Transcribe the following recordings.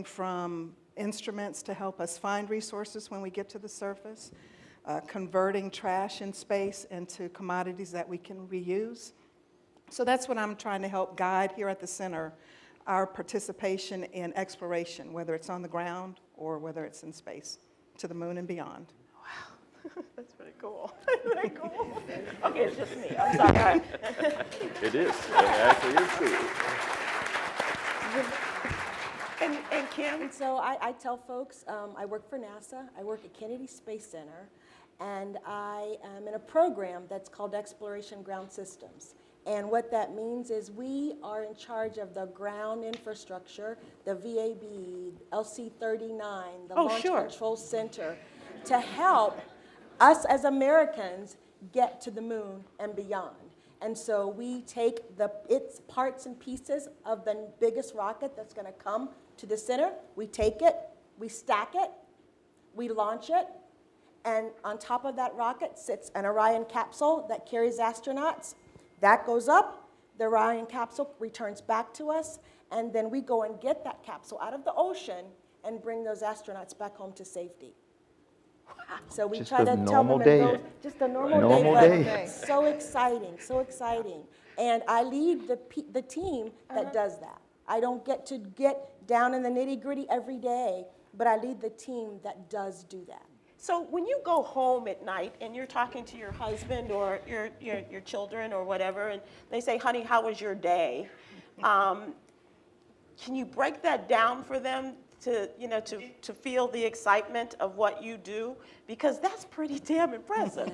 from instruments to help us find resources when we get to the surface, converting trash in space into commodities that we can reuse. So that's what I'm trying to help guide here at the center, our participation in exploration, whether it's on the ground or whether it's in space, to the moon and beyond. Wow, that's pretty cool. Very cool. Okay, it's just me. I'm sorry. It is. It actually is cool. And Kim? And so I tell folks, I work for NASA, I work at Kennedy Space Center, and I am in a program that's called Exploration Ground Systems. And what that means is we are in charge of the ground infrastructure, the VAB, LC-39, the Launch Control Center, to help us as Americans get to the moon and beyond. And so we take its parts and pieces of the biggest rocket that's going to come to the center. We take it, we stack it, we launch it, and on top of that rocket sits an Orion capsule that carries astronauts. That goes up, the Orion capsule returns back to us, and then we go and get that capsule out of the ocean and bring those astronauts back home to safety. So we try to tell them in those, just a normal day, but so exciting, so exciting. And I lead the team that does that. I don't get to get down in the nitty-gritty every day, but I lead the team that does do that. So when you go home at night and you're talking to your husband or your children or whatever, and they say, honey, how was your day? Can you break that down for them to feel the excitement of what you do? Because that's pretty damn impressive,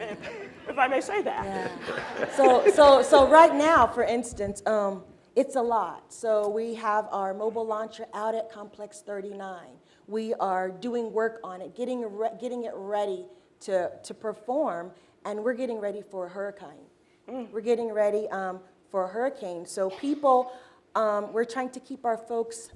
if I may say that. Yeah. So right now, for instance, it's a lot. So we have our mobile launcher out at Complex 39. We are doing work on it, getting it ready to perform, and we're getting ready for a hurricane. We're getting ready for a hurricane. So people, we're trying to keep our folks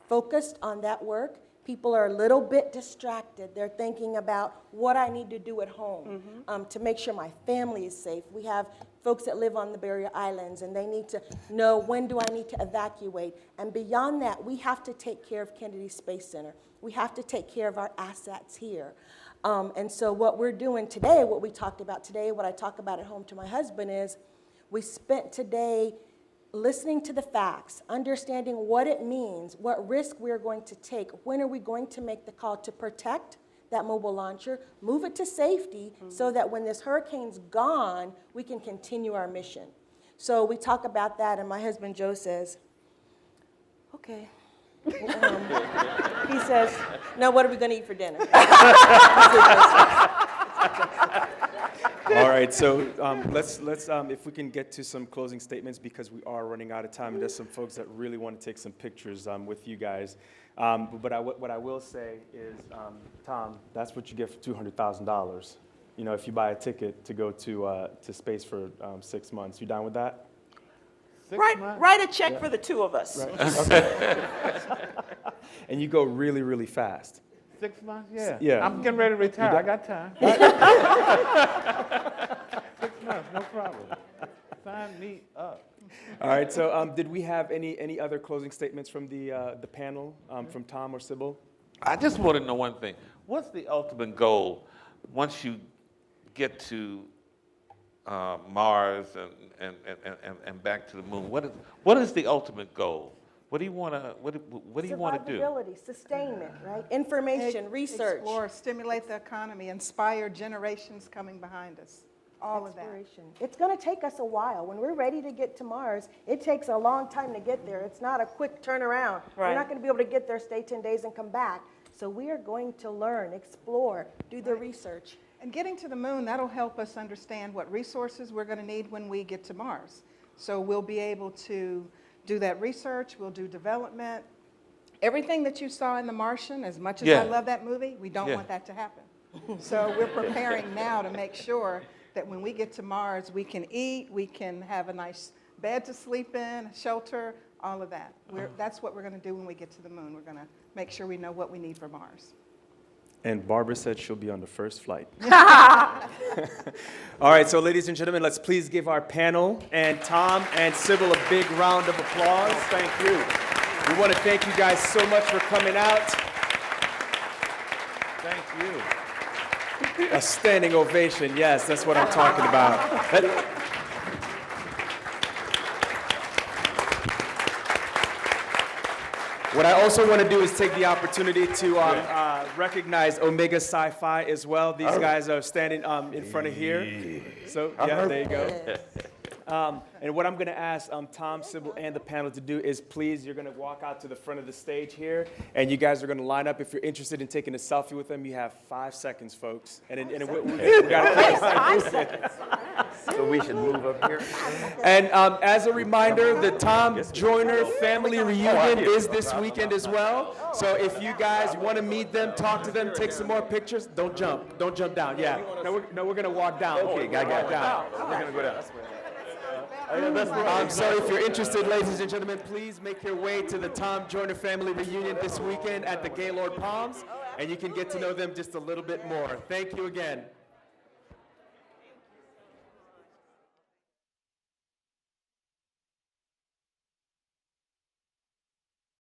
focused on that work. People are a little bit distracted. They're thinking about what I need to do at home to make sure my family is safe. We have folks that live on the barrier islands, and they need to know, when do I need to evacuate? And beyond that, we have to take care of Kennedy Space Center. We have to take care of our assets here. And so what we're doing today, what we talked about today, what I talk about at home to my husband is, we spent today listening to the facts, understanding what it means, what risk we're going to take, when are we going to make the call to protect that mobile launcher, move it to safety so that when this hurricane's gone, we can continue our mission. So we talk about that, and my husband Joe says, okay. He says, now what are we going to eat for dinner? All right, so let's if we can get to some closing statements, because we are running out of time, and there's some folks that really want to take some pictures with you guys. But what I will say is, Tom, that's what you get for $200,000. You know, if you buy a ticket to go to space for 6 months, you down with that? Write a check for the two of us. Right. Okay. And you go really, really fast. 6 months? Yeah. Yeah. I'm getting ready to retire. I got time. 6 months, no problem. Sign me up. All right. So, did we have any other closing statements from the panel, from Tom or Sybil? I just want to know one thing. What's the ultimate goal once you get to Mars and back to the moon? What is the ultimate goal? What do you want to do? Survivability, sustainment, right? Information, research. Explore, stimulate the economy, inspire generations coming behind us. All of that. It's going to take us a while. When we're ready to get to Mars, it takes a long time to get there. It's not a quick turnaround. Right. We're not going to be able to get there, stay 10 days, and come back. So we are going to learn, explore, do the research. And getting to the moon, that'll help us understand what resources we're going to need when we get to Mars. So we'll be able to do that research, we'll do development. Everything that you saw in The Martian, as much as I love that movie, we don't want that to happen. So we're preparing now to make sure that when we get to Mars, we can eat, we can have a nice bed to sleep in, shelter, all of that. That's what we're going to do when we get to the moon. We're going to make sure we know what we need for Mars. And Barbara said she'll be on the first flight. All right, so ladies and gentlemen, let's please give our panel and Tom and Sybil a big round of applause. Thank you. We want to thank you guys so much for coming out. Thank you. A standing ovation, yes, that's what I'm talking about. What I also want to do is take the opportunity to recognize Omega Sci-Fi as well. These guys are standing in front of here. So, yeah, there you go. And what I'm going to ask Tom, Sybil, and the panel to do is please, you're going to walk out to the front of the stage here, and you guys are going to line up. If you're interested in taking a selfie with them, you have 5 seconds, folks. And we got to take a So we should move up here? And as a reminder, the Tom Joyner family reunion is this weekend as well. So if you guys want to meet them, talk to them, take some more pictures, don't jump. Don't jump down. Yeah. No, we're going to walk down. Okay, got it. Down. We're gonna go down. So if you're interested, ladies and gentlemen, please make your way to the Tom Joyner family reunion this weekend at the Gaylord Palms, and you can get to know them just a little bit more. Thank you again.